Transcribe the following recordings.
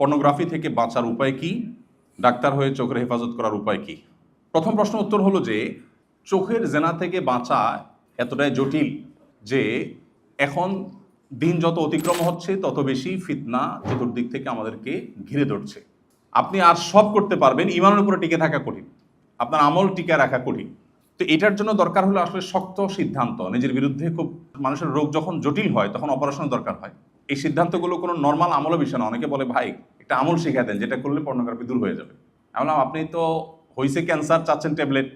Pornography থেকে বাঁচার উপায় কি? ডাক্তার হয়ে চোখের হেফাজত করার উপায় কি? প্রথম প্রশ্ন উত্তর হলো যে চোখের জেনা থেকে বাঁচা এতটাই জটিল যে এখন দিন যত অতিক্রম হচ্ছে তত বেশি ফিতনা চতুর্দিক থেকে আমাদেরকে ঘিরে ধরছে। আপনি আর সব করতে পারবেন, ইমানের উপরে টিকে থাকা কঠিন, আপনার আমল টিকে রাখা কঠিন। তো এটার জন্য দরকার হলো আসলে শক্ত সিদ্ধান্ত নিজের বিরুদ্ধে। খুব মানুষের রোগ যখন জটিল হয় তখন অপারেশন দরকার হয়। এই সিদ্ধান্তগুলো কোনো নর্মাল আমলের বিষয় না। অনেকে বলে ভাই একটা আমল শিখা দেন যেটা করলে পর্নোগ্রাফি দূর হয়ে যাবে। আমি বললাম আপনি তো হয়েছে ক্যান্সার, চাচ্ছেন ট্যাবলেট।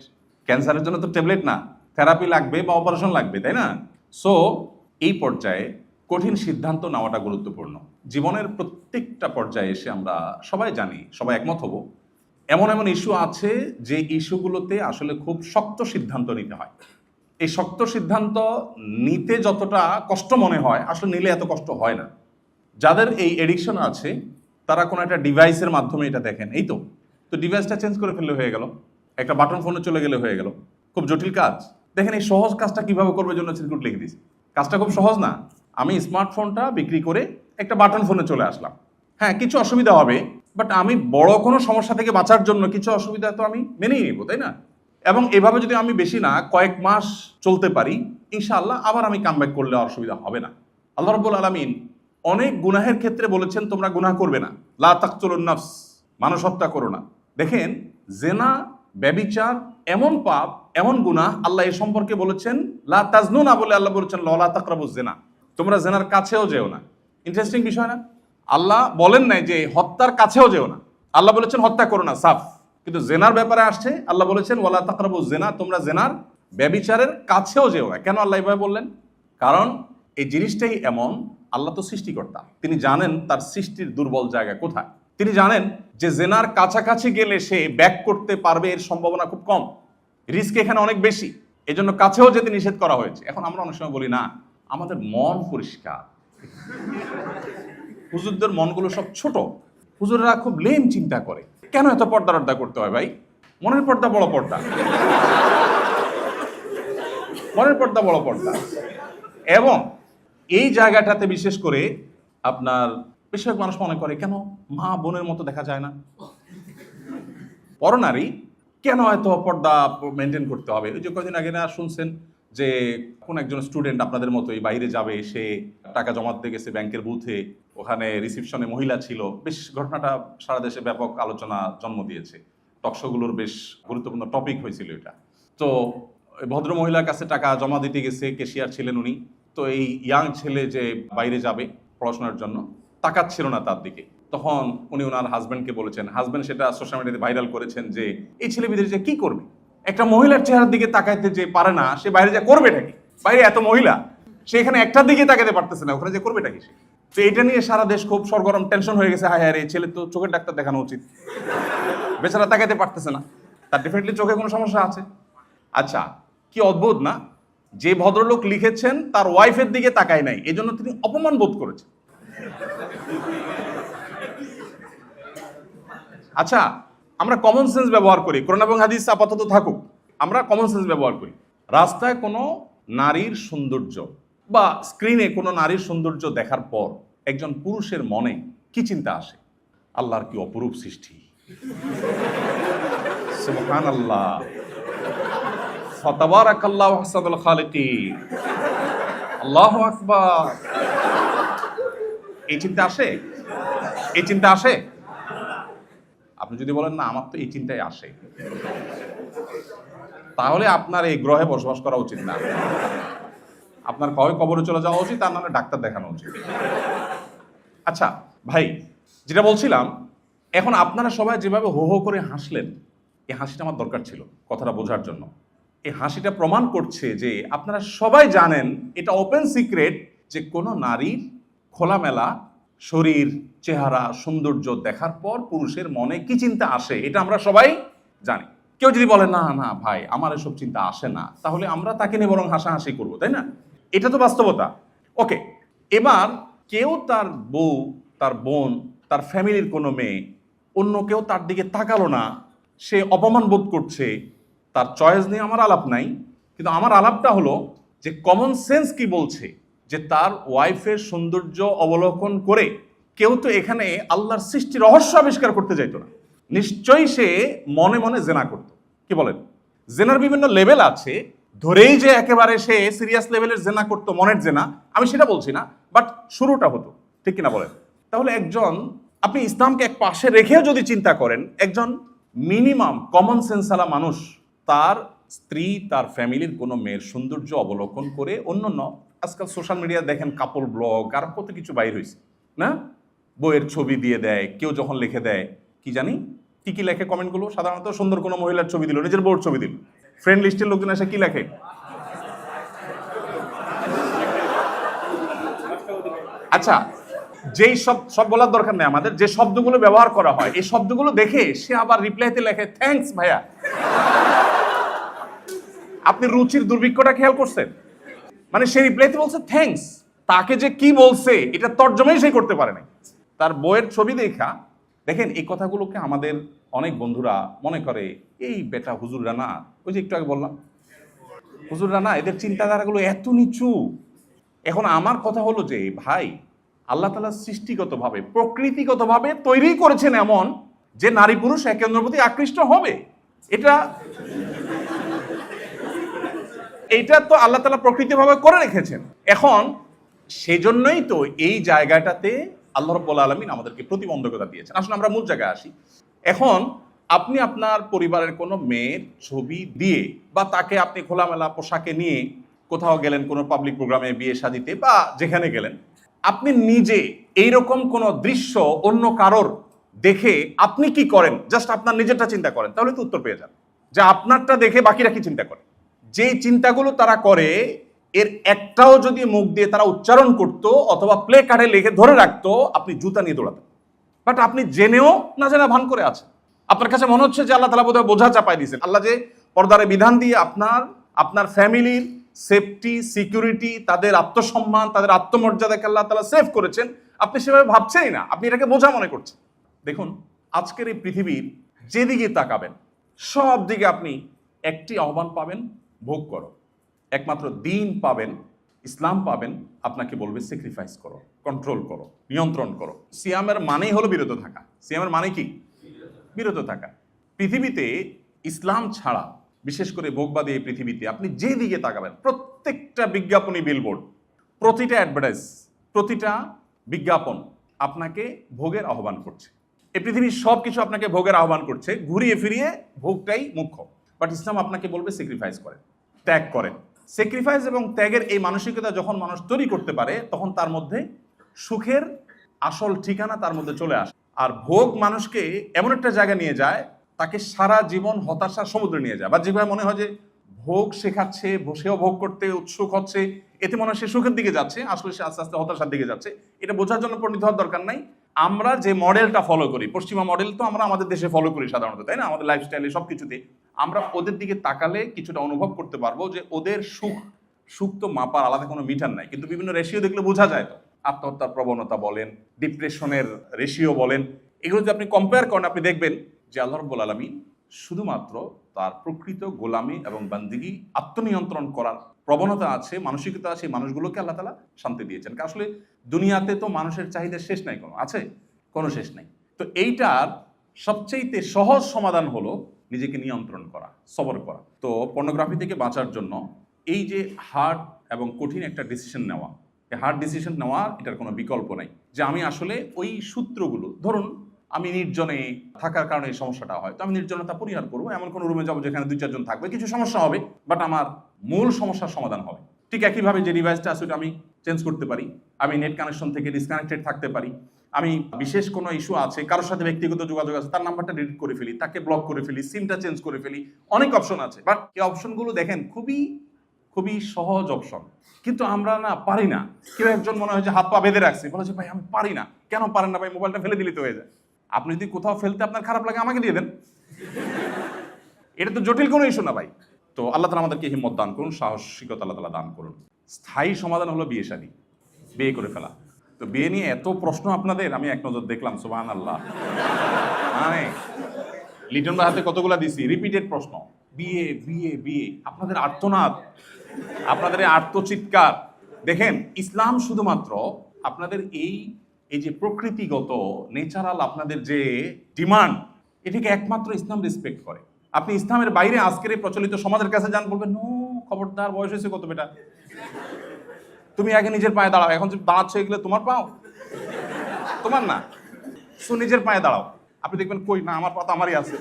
ক্যান্সারের জন্য তো ট্যাবলেট না, থেরাপি লাগবে বা অপারেশন লাগবে, তাই না? সো এই পর্যায়ে কঠিন সিদ্ধান্ত নেওয়াটা গুরুত্বপূর্ণ। জীবনের প্রত্যেকটা পর্যায়ে এসে আমরা সবাই জানি, সবাই একমত হব, এমন এমন ইস্যু আছে যে ইস্যুগুলোতে আসলে খুব শক্ত সিদ্ধান্ত নিতে হয়। এই শক্ত সিদ্ধান্ত নিতে যতটা কষ্ট মনে হয় আসলে নিলে এত কষ্ট হয় না। যাদের এই এডিকশন আছে তারা কোনো একটা ডিভাইসের মাধ্যমে এটা দেখেন, এই তো ডিভাইসটা চেঞ্জ করে ফেললে হয়ে গেল, একটা বাটন ফোনে চলে গেলে হয়ে গেল। খুব জটিল কাজ। দেখেন এই সহজ কাজটা কিভাবে করবে জন্য সিকিউরিটি লিখে দিয়েছি। কাজটা খুব সহজ না। আমি স্মার্টফোনটা বিক্রি করে একটা বাটন ফোনে চলে আসলাম। হ্যাঁ, কিছু অসুবিধা হবে, বাট আমি বড় কোনো সমস্যা থেকে বাঁচার জন্য কিছু অসুবিধা তো আমি মেনেই নিব, তাই না? এবং এভাবে যদি আমি বেশি না কয়েক মাস চলতে পারি, ইনশাআল্লাহ আবার আমি কামব্যাক করলে অসুবিধা হবে না। আল্লাহ রাব্বুল আলামিন অনেক গুনাহের ক্ষেত্রে বলেছেন তোমরা গুনাহ করবে না, লা তাকতুলুন নাফস, মানুষ হত্যা করো না। দেখেন জেনা, ব্যভিচার এমন পাপ, এমন গুনাহ, আল্লাহ এ সম্পর্কে বলেছেন লা তাজনুনা বলে আল্লাহ বলেছেন লা তাকরাবুজ জিনা, তোমরা জেনার কাছেও যেও না। ইন্টারেস্টিং বিষয় না? আল্লাহ বলেন নাই যে হত্যার কাছেও যেও না, আল্লাহ বলেছেন হত্যা করো না, সাফ। কিন্তু জেনার ব্যাপারে আসছে আল্লাহ বলেছেন ওয়ালা তাকরাবুজ জিনা, তোমরা জেনার, ব্যভিচারের কাছেও যেও না। কেন আল্লাহ এভাবে বললেন? কারণ এই জিনিসটাই এমন, আল্লাহ তো সৃষ্টিকর্তা, তিনি জানেন তার সৃষ্টির দুর্বল জায়গা কোথায়। তিনি জানেন যে জেনার কাছাকাছি গেলে সে ব্যাক করতে পারবে এর সম্ভাবনা খুব কম, রিস্ক এখানে অনেক বেশি, এজন্য কাছেও যেতে নিষেধ করা হয়েছে। এখন আমরা অনেক সময় বলি না আমাদের মন পরিষ্কার, হুজুরদের মনগুলো সব ছোট, হুজুররা খুব লেম চিন্তা করে। কেন এত পর্দা রর্দা করতে হয় ভাই? মনের পর্দা বড় পর্দা, মনের পর্দা বড় পর্দা। এবং এই জায়গাটাতে বিশেষ করে আপনার বেশিরভাগ মানুষ মনে করে কেন মা বোনের মতো দেখা যায় না, পরনারী কেন এত পর্দা মেনটেন করতে হবে? ওই যে কয়েকদিন আগে না শুনছেন যে কোন একজন স্টুডেন্ট আপনাদের মতোই বাইরে যাবে, সে টাকা জমা দিতে গেছে ব্যাংকের বুথে, ওখানে রিসিপশনে মহিলা ছিল। বেশ ঘটনাটা সারা দেশে ব্যাপক আলোচনা জন্ম দিয়েছে, টকশোগুলোর বেশ গুরুত্বপূর্ণ টপিক হয়েছিল এটা। তো ভদ্র মহিলার কাছে টাকা জমা দিতে গেছে, ক্যাশিয়ার ছিলেন উনি। তো এই ইয়াং ছেলে যে বাইরে যাবে পড়াশোনার জন্য তাকাচ্ছিল না তার দিকে। তখন উনি ওনার হাজব্যান্ডকে বলেছেন, হাজব্যান্ড সেটা সোশ্যাল মিডিয়াতে ভাইরাল করেছেন যে এই ছেলে বিদেশে যে কি করবে, একটা মহিলার চেহারার দিকে তাকাইতে যে পারে না, সে বাইরে যা করবেটা কি? বাইরে এত মহিলা, সে এখানে একটার দিকে তাকাতে পারতেছে না, ওখানে যে করবেটা কি সে? তো এটা নিয়ে সারা দেশ খুব সরগরম, টেনশন হয়ে গেছে। হায় হায় রে, ছেলে তো চোখের ডাক্তার দেখানো উচিত, বেচারা তাকাতে পারতেছে না, তার ডেফিনেটলি চোখে কোনো সমস্যা আছে। আচ্ছা, কি অদ্ভুত না, যে ভদ্রলোক লিখেছেন তার ওয়াইফের দিকে তাকায় নাই, এজন্য তিনি অপমান বোধ করেছেন। আচ্ছা, আমরা কমন সেন্স ব্যবহার করি, কোরআন এবং হাদিস আপাতত থাকুক, আমরা কমন সেন্স ব্যবহার করি। রাস্তায় কোনো নারীর সৌন্দর্য বা স্ক্রিনে কোনো নারীর সৌন্দর্য দেখার পর একজন পুরুষের মনে কি চিন্তা আসে? আল্লাহর কি অপরূপ সৃষ্টি, সুবহানাল্লাহ, ফাতাবারাকাল্লাহু আহসানুল খালিকিন, আল্লাহু আকবার। এই চিন্তা আসে? এই চিন্তা আসে? আপনি যদি বলেন না আমার তো এই চিন্তাই আসে, তাহলে আপনার এই গ্রহে বসবাস করা উচিত না। আপনার কবে কবরে চলে যাওয়া উচিত, তার নাহলে ডাক্তার দেখানো উচিত। আচ্ছা ভাই, যেটা বলছিলাম, এখন আপনারা সবাই যেভাবে হো হো করে হাসলেন, এই হাসিটা আমার দরকার ছিল কথাটা বোঝার জন্য। এই হাসিটা প্রমাণ করছে যে আপনারা সবাই জানেন, এটা ওপেন সিক্রেট, যে কোনো নারীর খোলামেলা শরীর, চেহারা, সৌন্দর্য দেখার পর পুরুষের মনে কি চিন্তা আসে, এটা আমরা সবাই জানি। কেউ যদি বলে না না ভাই আমার এসব চিন্তা আসে না, তাহলে আমরা তাকে নিয়ে বরং হাসাহাসি করবো, তাই না? এটা তো বাস্তবতা। ওকে, এবার কেউ তার বউ, তার বোন, তার ফ্যামিলির কোনো মেয়ে, অন্য কেউ তার দিকে তাকালো না, সে অপমান বোধ করছে, তার চয়েস নিয়ে আমার আলাপ নাই। কিন্তু আমার আলাপটা হলো যে কমন সেন্স কি বলছে, যে তার ওয়াইফের সৌন্দর্য অবলোকন করে কেউ তো এখানে আল্লাহর সৃষ্টি রহস্য আবিষ্কার করতে যাইতো না, নিশ্চয়ই সে মনে মনে জেনা করত। কি বলেন? জেনার বিভিন্ন লেভেল আছে, ধরেই যে একেবারে সে সিরিয়াস লেভেলের জেনা করতো, মনের জেনা, আমি সেটা বলছি না, বাট শুরুটা হতো। ঠিক কিনা বলেন? তাহলে একজন, আপনি ইসলামকে এক পাশে রেখেও যদি চিন্তা করেন, একজন মিনিমাম কমন সেন্সালা মানুষ তার স্ত্রী, তার ফ্যামিলির কোনো মেয়ের সৌন্দর্য অবলোকন করে, অন্যান্য আজকাল সোশ্যাল মিডিয়া দেখেন কাপল ব্লগ আর কত কিছু বাইর হয়েছে না, বইয়ের ছবি দিয়ে দেয়, কেউ যখন লিখে দেয় কি জানি কি কি লেখে কমেন্টগুলো, সাধারণত সুন্দর কোনো মহিলার ছবি দিল, নিজের বউর ছবি দিল, ফ্রেন্ড লিস্টের লোকজন এসে কি লেখে, আচ্ছা যেই সব বলার দরকার নেই আমাদের, যে শব্দগুলো ব্যবহার করা হয় এই শব্দগুলো দেখে সে আবার রিপ্লাইতে লেখে থ্যাঙ্কস ভাইয়া। আপনি রুচির দুর্ভিক্ষটা খেয়াল করছেন? মানে সে রিপ্লাইতে বলছে থ্যাঙ্কস, তাকে যে কি বলছে এটা তর্জমাই সে করতে পারে না, তার বইয়ের ছবি দেখা। দেখেন এই কথাগুলোকে আমাদের অনেক বন্ধুরা মনে করে এই বেটা হুজুররা না, ওই যে একটু আগে বললাম হুজুররা না, এদের চিন্তাধারাগুলো এত নিচু। এখন আমার কথা হলো যে ভাই, আল্লাহ তাআলা সৃষ্টিগতভাবে প্রকৃতিগতভাবে তৈরি করেছেন এমন যে নারী পুরুষ একে অন্যের প্রতি আকৃষ্ট হবে। এটা তো আল্লাহ তাআলা প্রকৃতিভাবে করে রেখেছেন। এখন সেজন্যই তো এই জায়গাটাতে আল্লাহ রাব্বুল আলামিন আমাদেরকে প্রতিবন্ধকতা দিয়েছেন। আসলে আমরা মূল জায়গায় আসি। এখন আপনি আপনার পরিবারের কোনো মেয়ের ছবি দিয়ে বা তাকে আপনি খোলামেলা পোশাকে নিয়ে কোথাও গেলেন, কোনো পাবলিক প্রোগ্রামে, বিয়ে শাদিতে বা যেখানে গেলেন, আপনি নিজে এইরকম কোনো দৃশ্য অন্য কারোর দেখে আপনি কি করেন, জাস্ট আপনার নিজেরটা চিন্তা করেন, তাহলে তো উত্তর পেয়ে যান। যে আপনারটা দেখে বাকিরা কি চিন্তা করে, যেই চিন্তাগুলো তারা করে এর একটাও যদি মুখ দিয়ে তারা উচ্চারণ করত অথবা প্লে কার্ডে লিখে ধরে রাখতো, আপনি জুতা নিয়ে দৌড়াতেন। বাট আপনি জেনেও না জেনে ভান করে আছেন। আপনার কাছে মনে হচ্ছে যে আল্লাহ তাআলা বোধহয় বোঝা চাপাই দিয়েছেন। আল্লাহ যে পর্দারে বিধান দিয়ে আপনার ফ্যামিলির সেফটি, সিকিউরিটি, তাদের আত্মসম্মান, তাদের আত্মমর্যাদাকে আল্লাহ তাআলা সেভ করেছেন, আপনি সেভাবে ভাবছেনই না, আপনি এটাকে বোঝা মনে করছেন। দেখুন আজকের এই পৃথিবীর যেদিকে তাকাবেন সব দিকে আপনি একটি আহ্বান পাবেন, ভোগ করো। একমাত্র দিন পাবেন, ইসলাম পাবেন, আপনাকে বলবে স্যাক্রিফাইস করো, কন্ট্রোল করো, নিয়ন্ত্রণ করো। সিয়ামের মানেই হলো বিরত থাকা। সিয়ামের মানে কি? বিরত থাকা। পৃথিবীতে ইসলাম ছাড়া, বিশেষ করে ভোগবাদী এই পৃথিবীতে আপনি যে দিকে তাকাবেন, প্রত্যেকটা বিজ্ঞাপনী বিলবোর্ড, প্রতিটা অ্যাডভার্টাইজ, প্রতিটা বিজ্ঞাপন আপনাকে ভোগের আহ্বান করছে। এই পৃথিবীর সব কিছু আপনাকে ভোগের আহ্বান করছে, ঘুরিয়ে ফিরিয়ে ভোগটাই মুখ্য। বাট ইসলাম আপনাকে বলবে স্যাক্রিফাইস করেন, ত্যাগ করেন। স্যাক্রিফাইস এবং ত্যাগের এই মানসিকতা যখন মানুষ তৈরি করতে পারে, তখন তার মধ্যে সুখের আসল ঠিকানা তার মধ্যে চলে আসে। আর ভোগ মানুষকে এমন একটা জায়গায় নিয়ে যায়, তাকে সারা জীবন হতাশার সমুদ্রে নিয়ে যায়। বা যেভাবে মনে হয় যে ভোগ শেখাচ্ছে, বসেও ভোগ করতে উৎসুক হচ্ছে, এতে মনে হয় সে সুখের দিকে যাচ্ছে, আসলে সে আস্তে আস্তে হতাশার দিকে যাচ্ছে। এটা বোঝার জন্য পণ্ডিত হওয়ার দরকার নাই। আমরা যে মডেলটা ফলো করি, পশ্চিমা মডেল তো আমরা আমাদের দেশে ফলো করি সাধারণত, তাই না? আমাদের লাইফস্টাইলে সবকিছুতে আমরা ওদের দিকে তাকালে কিছুটা অনুভব করতে পারবো যে ওদের সুখ তো মাপার আলাদা কোনো মিটার নাই, কিন্তু বিভিন্ন রেশিও দেখলে বোঝা যায়। তো আত্মহত্যার প্রবণতা বলেন, ডিপ্রেশনের রেশিও বলেন, এগুলো যদি আপনি কম্পেয়ার করেন, আপনি দেখবেন যে আল্লাহ রাব্বুল আলামিন শুধুমাত্র তার প্রকৃত গোলামি এবং বান্দিগি, আত্মনিয়ন্ত্রণ করার প্রবণতা আছে, মানসিকতা আছে, মানুষগুলোকে আল্লাহ তাআলা শান্তি দিয়েছেন। আসলে দুনিয়াতে তো মানুষের চাহিদা শেষ নাই, কোনো আছে? কোনো শেষ নাই। তো এইটার সবচেয়ে সহজ সমাধান হলো নিজেকে নিয়ন্ত্রণ করা, সবর করা। তো পর্নোগ্রাফি থেকে বাঁচার জন্য এই যে হার্ড এবং কঠিন একটা ডিসিশন নেওয়া, এই হার্ড ডিসিশন নেওয়া, এটার কোনো বিকল্প নাই। যে আমি আসলে ওই সূত্রগুলো, ধরুন আমি নির্জনে থাকার কারণে এই সমস্যাটা হয়, তো আমি নির্জনতা পরিহার করবো, এমন কোনো রুমে যাবো যেখানে 2-4 জন থাকবে, কিছু সমস্যা হবে, বাট আমার মূল সমস্যার সমাধান হবে। ঠিক একইভাবে যে ডিভাইসটা আছে আমি চেঞ্জ করতে পারি, আমি নেট কানেকশন থেকে ডিসকানেক্টেড থাকতে পারি, আমি বিশেষ কোনো ইস্যু আছে, কারোর সাথে ব্যক্তিগত যোগাযোগ আছে, তার নাম্বারটা ডিলিট করে ফেলি, তাকে ব্লক করে ফেলি, সিমটা চেঞ্জ করে ফেলি, অনেক অপশন আছে। বাট এই অপশনগুলো দেখেন খুবই খুবই সহজ অপশন, কিন্তু আমরা না পারি না। কেউ একজন মনে হয় যে হাত পা বেঁধে রাখছে, বলে যে ভাই আমি পারি না। কেন পারেন না ভাই? মোবাইলটা ফেলে দিলে তো হয়ে যায়। আপনি যদি কোথাও ফেলতে আপনার খারাপ লাগে, আমাকে দিয়ে দেন, এটা তো জটিল কোনো ইস্যু না ভাই। তো আল্লাহ তাআলা আমাদেরকে হিম্মত দান করুন, সাহসিকতা আল্লাহ তাআলা দান করুন। স্থায়ী সমাধান হলো বিয়ে শাদী, বিয়ে করে ফেলা। তো বিয়ে নিয়ে এত প্রশ্ন আপনাদের, আমি এক নজর দেখলাম, সুবহানাল্লাহ। মানে লিটন ভাই হাতে কতগুলা দিছি, রিপিটেড প্রশ্ন, বিয়ে বিয়ে বিয়ে, আপনাদের আর্তনাদ, আপনাদের এই আর্তচিৎকার। দেখেন ইসলাম শুধুমাত্র আপনাদের এই এই যে প্রকৃতিগত ন্যাচারাল আপনাদের যে ডিমান্ড, এটাকে একমাত্র ইসলাম রেসপেক্ট করে। আপনি ইসলামের বাইরে আজকের এই প্রচলিত সমাজের কাছে যান, বলবেন নো, খবরদার, বয়স হয়েছে কত বেটা, তুমি আগে নিজের পায়ে দাঁড়াও। এখন যে দাঁড়াচ্ছ এগুলো তোমার পাও, তোমার না, সো নিজের পায়ে দাঁড়াও। আপনি দেখবেন কই না, আমার পা তো আমারই আছে,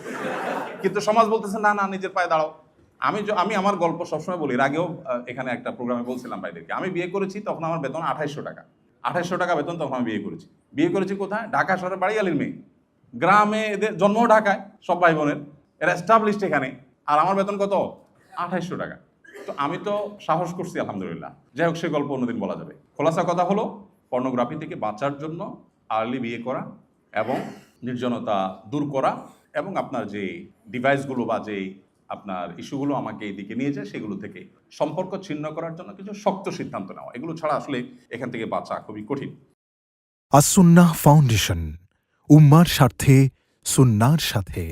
কিন্তু সমাজ বলতেছে না না, নিজের পায়ে দাঁড়াও। আমি আমার গল্প সবসময় বলি, এর আগেও এখানে একটা প্রোগ্রামে বলছিলাম ভাইদেরকে, আমি বিয়ে করেছি তখন আমার বেতন 2800 টাকা। 2800 টাকা বেতন, তখন আমি বিয়ে করেছি কোথায়? ঢাকা শহরের বাড়িয়ালির মেয়ে, গ্রামে, এদের জন্ম ঢাকায়, সব ভাই বোনের, এরা এস্টাবলিশড এখানে, আর আমার বেতন কত? 2800 টাকা। তো আমি তো সাহস করছি, আলহামদুলিল্লাহ। যাই হোক, সে গল্প অন্যদিন বলা যাবে। খোলাসা কথা হলো, পর্নোগ্রাফি থেকে বাঁচার জন্য আর্লি বিয়ে করা এবং নির্জনতা দূর করা, এবং আপনার যে ডিভাইসগুলো বা যে আপনার ইস্যুগুলো আমাকে এইদিকে নিয়ে যায়, সেগুলো থেকে সম্পর্ক ছিন্ন করার জন্য কিছু শক্ত সিদ্ধান্ত নেওয়া, এগুলো ছাড়া আসলে এখান থেকে বাঁচা খুবই কঠিন। আস-সুন্নাহ ফাউন্ডেশন, উম্মার স্বার্থে সুন্নাহর সাথে।